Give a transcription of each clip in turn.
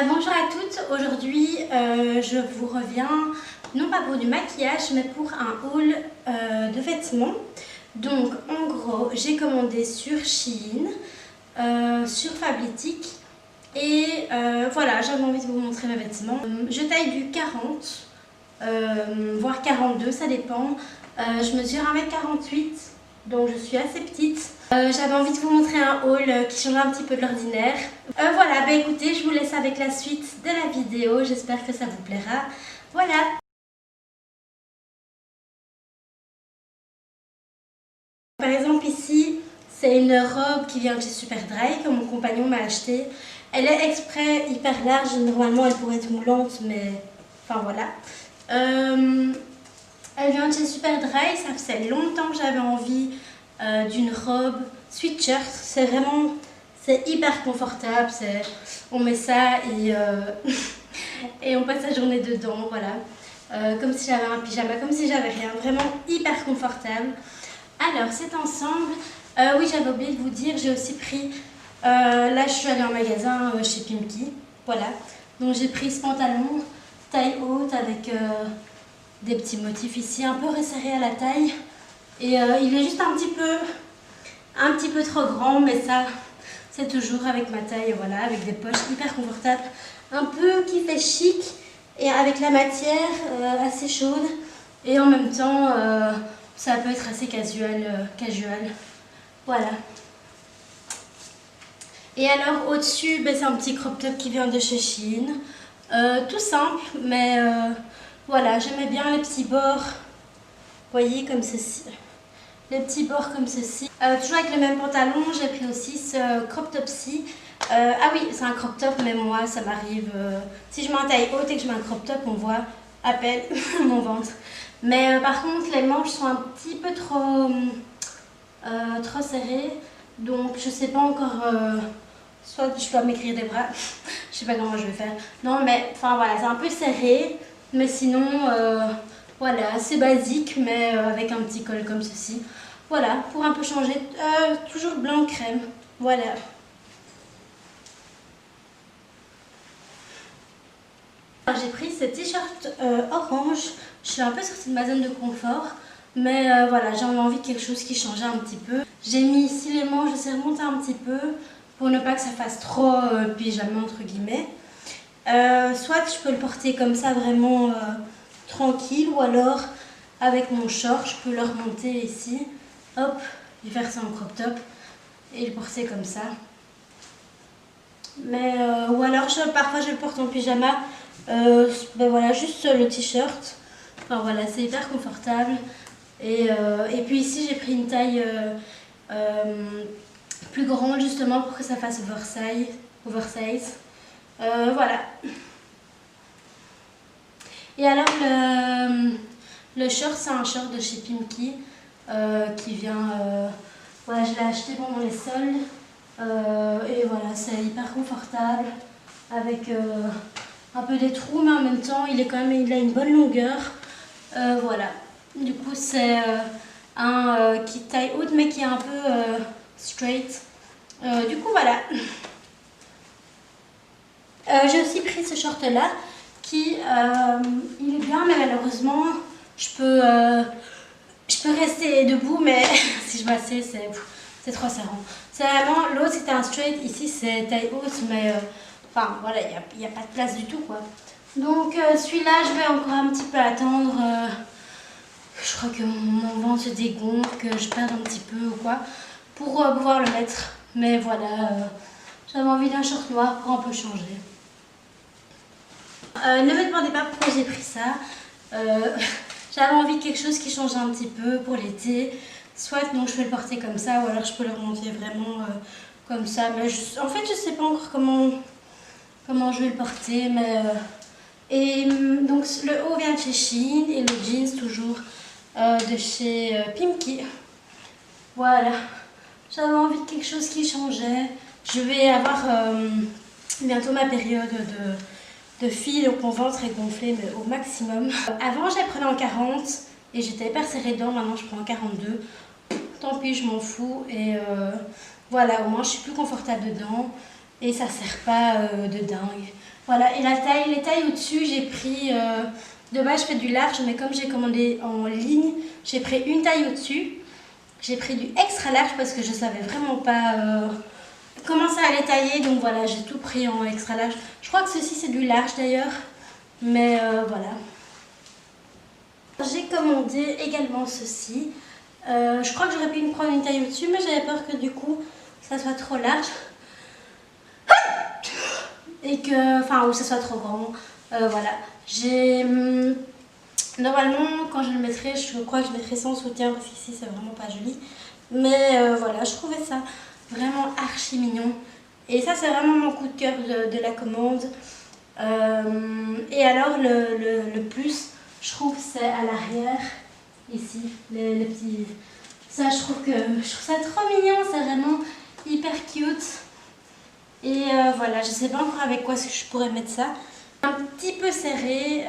Bonjour à toutes, aujourd'hui je vous reviens non pas pour du maquillage mais pour un haul de vêtements. Donc en gros j'ai commandé sur Shein, sur Fablitic et voilà, j'avais envie de vous montrer mes vêtements. Je taille du 40 voire 42, ça dépend. Je mesure 1m48 donc je suis assez petite. J'avais envie de vous montrer un haul qui change un petit peu de l'ordinaire. Voilà, bah écoutez, je vous laisse avec la suite de la vidéo, j'espère que ça vous plaira. Voilà. Par exemple ici, c'est une robe qui vient de chez Superdry que mon compagnon m'a acheté. Elle est exprès hyper large, normalement elle pourrait être moulante mais enfin voilà. Elle vient de chez Superdry, ça faisait longtemps que j'avais envie d'une robe sweatshirt. C'est vraiment, c'est hyper confortable, on met ça et, et on passe la journée dedans, voilà. Comme si j'avais un pyjama, comme si j'avais rien, vraiment hyper confortable. Alors cet ensemble, oui j'avais oublié de vous dire, j'ai aussi pris, là je suis allée en magasin chez Pimki, voilà. Donc j'ai pris ce pantalon taille haute avec des petits motifs ici, un peu resserré à la taille. Et il est juste un petit peu trop grand, mais ça, c'est toujours avec ma taille, voilà, avec des poches hyper confortables. Un peu qui fait chic et avec la matière assez chaude. Et en même temps, ça peut être assez casual. Voilà. Et alors au-dessus, ben, c'est un petit crop top qui vient de chez Shein. Tout simple, mais voilà, j'aimais bien les petits bords, vous voyez, comme ceci. Les petits bords comme ceci. Toujours avec le même pantalon, j'ai pris aussi ce crop top-ci. Ah oui, c'est un crop top, mais moi, ça m'arrive... si je mets en taille haute et que je mets un crop top, on voit à peine mon ventre. Mais par contre, les manches sont un petit peu trop serrées. Donc, je sais pas encore... soit je dois m'écrire des bras. Je sais pas comment je vais faire. Non, mais enfin voilà, c'est un peu serré. Mais sinon... voilà, c'est basique, mais avec un petit col comme ceci. Voilà, pour un peu changer, toujours blanc crème. Voilà. J'ai pris ce t-shirt orange. Je suis un peu sortie de ma zone de confort. Mais voilà, j'avais envie de quelque chose qui changeait un petit peu. J'ai mis ici les manches, j'essaie de remonter un petit peu pour ne pas que ça fasse trop pyjama entre guillemets. Soit je peux le porter comme ça vraiment... tranquille, ou alors avec mon short je peux le remonter ici, hop, et faire ça en crop top et le porter comme ça. Mais ou alors parfois je le porte en pyjama, ben voilà, juste le t-shirt. Enfin voilà, c'est hyper confortable. Et puis ici j'ai pris une taille plus grande justement pour que ça fasse oversize. Voilà. Et alors le short, c'est un short de chez Pimki qui vient, voilà, je l'ai acheté pendant les soldes et voilà, c'est hyper confortable avec un peu des trous, mais en même temps il a une bonne longueur. Voilà, du coup c'est un qui taille haute mais qui est un peu straight. Du coup voilà. J'ai aussi pris ce short là qui il est bien, mais malheureusement je peux rester debout, mais si je m'assieds c'est trop serrant. C'est vraiment, l'autre c'était un straight, ici c'est taille haute, mais enfin voilà, il n'y a pas de place du tout quoi. Donc celui-là je vais encore un petit peu attendre, je crois que mon ventre se dégonfle, que je perde un petit peu ou quoi, pour pouvoir le mettre. Mais voilà, j'avais envie d'un short noir pour un peu changer. Ne me demandez pas pourquoi j'ai pris ça. J'avais envie de quelque chose qui change un petit peu pour l'été. Soit donc je vais le porter comme ça, ou alors je peux le remonter vraiment comme ça. Mais en fait je sais pas encore comment je vais le porter. Mais et donc le haut vient de chez Shein et le jeans toujours de chez Pimki. Voilà. J'avais envie de quelque chose qui changeait. Je vais avoir bientôt ma période de fille, donc mon ventre est gonflé mais au maximum. Avant je la prenais en 40 et j'étais hyper serrée dedans, maintenant je prends en 42. Tant pis, je m'en fous et voilà, au moins je suis plus confortable dedans et ça sert pas de dingue. Voilà, et les tailles au-dessus, j'ai pris... de base, je fais du large, mais comme j'ai commandé en ligne, j'ai pris une taille au-dessus. J'ai pris du extra large parce que je savais vraiment pas comment ça allait tailler. Donc voilà, j'ai tout pris en extra large. Je crois que ceci, c'est du large d'ailleurs. Mais voilà. J'ai commandé également ceci. Je crois que j'aurais pu me prendre une taille au-dessus, mais j'avais peur que du coup, ça soit trop large. Et que, enfin, ou ça soit trop grand. Voilà. J'ai... Normalement, quand je le mettrai, je crois que je mettrai sans soutien parce qu'ici, c'est vraiment pas joli. Mais voilà, je trouvais ça vraiment archi mignon. Et ça, c'est vraiment mon coup de cœur de la commande. Et alors, le plus, je trouve, c'est à l'arrière. Ici, les petits... Ça, je trouve ça trop mignon. C'est vraiment hyper cute. Et voilà, je sais pas encore avec quoi je pourrais mettre ça. Un petit peu serré,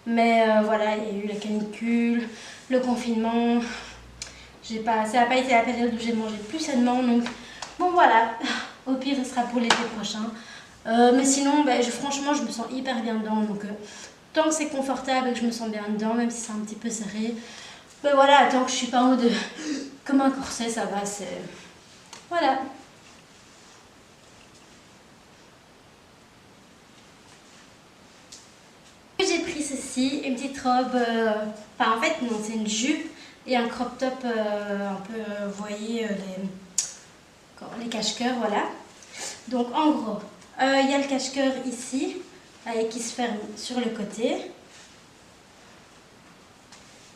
mais voilà, il y a eu la canicule, le confinement. Ça n'a pas été la période où j'ai mangé le plus sainement, donc bon voilà, au pire ce sera pour l'été prochain. Mais sinon, franchement, je me sens hyper bien dedans, donc tant que c'est confortable et que je me sens bien dedans, même si c'est un petit peu serré, ben voilà, tant que je suis pas en haut de comme un corset, ça va, c'est... Voilà. J'ai pris ceci, une petite robe, enfin en fait non, c'est une jupe et un crop top un peu, vous voyez, les cache-cœurs, voilà. Donc en gros, il y a le cache-cœur ici, qui se ferme sur le côté,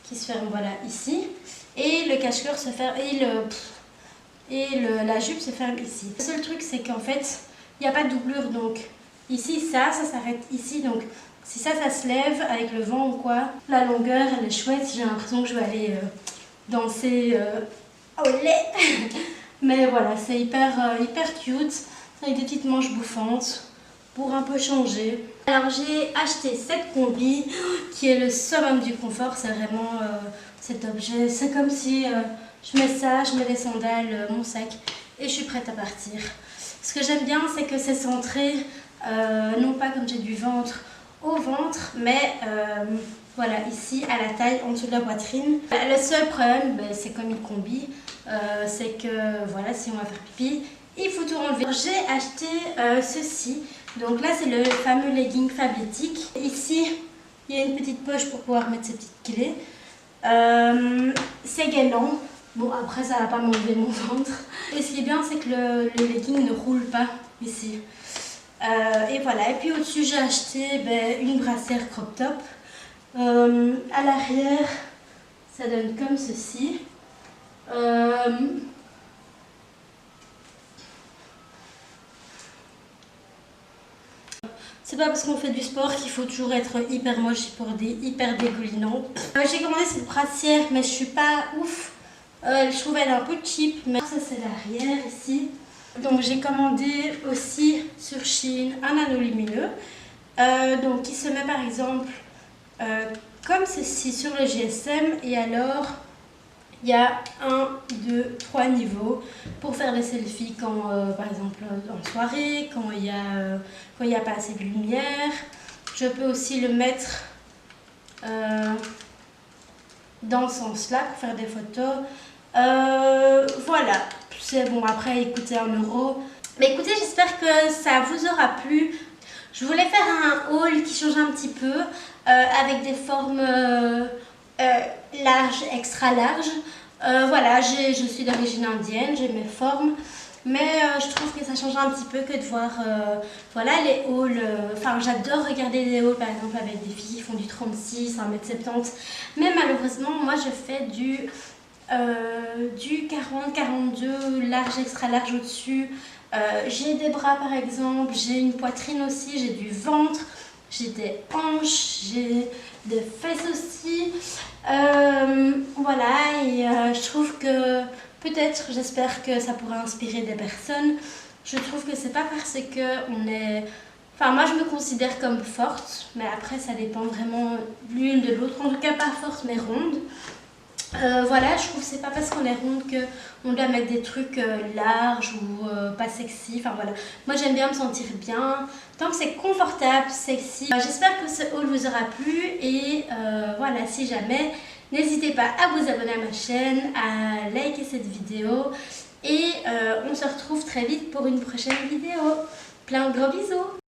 qui se ferme voilà ici, et le cache-cœur se ferme, la jupe se ferme ici. Le seul truc c'est qu'en fait, il n'y a pas de doublure, donc ici ça s'arrête ici, donc si ça se lève avec le vent ou quoi, la longueur elle est chouette, j'ai l'impression que je vais aller danser au lait. Mais voilà, c'est hyper cute, avec des petites manches bouffantes pour un peu changer. Alors j'ai acheté cette combi qui est le summum du confort, c'est vraiment cet objet. C'est comme si je mets ça, je mets les sandales, mon sac et je suis prête à partir. Ce que j'aime bien c'est que c'est centré, non pas comme j'ai du ventre, au ventre, mais voilà, ici à la taille, en dessous de la poitrine. Le seul problème, c'est comme une combi, c'est que voilà, si on va faire pipi, il faut tout enlever. J'ai acheté ceci, donc là c'est le fameux legging Fabletics. Ici, il y a une petite poche pour pouvoir mettre ces petites clés. C'est gainant, bon après ça va pas m'enlever mon ventre. Et ce qui est bien, c'est que le legging ne roule pas ici. Et voilà, et puis au-dessus j'ai acheté une brassière crop top. À l'arrière, ça donne comme ceci. C'est pas parce qu'on fait du sport qu'il faut toujours être hyper moche pour hyper dégoulinant. J'ai commandé cette brassière, mais je suis pas ouf. Je trouve elle un peu cheap, mais ça c'est l'arrière ici. Donc j'ai commandé aussi sur Shein un anneau lumineux, donc qui se met par exemple comme ceci sur le GSM, et alors il y a 1, 2, 3 niveaux pour faire des selfies quand par exemple en soirée, quand il y a pas assez de lumière. Je peux aussi le mettre dans ce sens là pour faire des photos. Voilà, c'est bon, après il coûtait 1 €. Mais écoutez, j'espère que ça vous aura plu. Je voulais faire un haul qui change un petit peu, avec des formes larges, extra larges. Voilà, je suis d'origine indienne, j'ai mes formes. Mais je trouve que ça change un petit peu que de voir voilà, les hauls. Enfin, j'adore regarder des hauls par exemple avec des filles qui font du 36, 1,70 m. Mais malheureusement, moi je fais du 40, 42, large, extra large au-dessus. J'ai des bras par exemple, j'ai une poitrine aussi, j'ai du ventre, j'ai des hanches, j'ai des fesses aussi. Voilà, et je trouve que peut-être, j'espère que ça pourra inspirer des personnes. Je trouve que c'est pas parce que on est... Enfin, moi je me considère comme forte, mais après ça dépend vraiment l'une de l'autre. En tout cas pas forte mais ronde. Voilà, je trouve que c'est pas parce qu'on est ronde qu'on doit mettre des trucs larges ou pas sexy. Enfin voilà, moi j'aime bien me sentir bien. Tant que c'est confortable, sexy. J'espère que ce haul vous aura plu et voilà, si jamais, n'hésitez pas à vous abonner à ma chaîne, à liker cette vidéo et on se retrouve très vite pour une prochaine vidéo. Plein de gros bisous!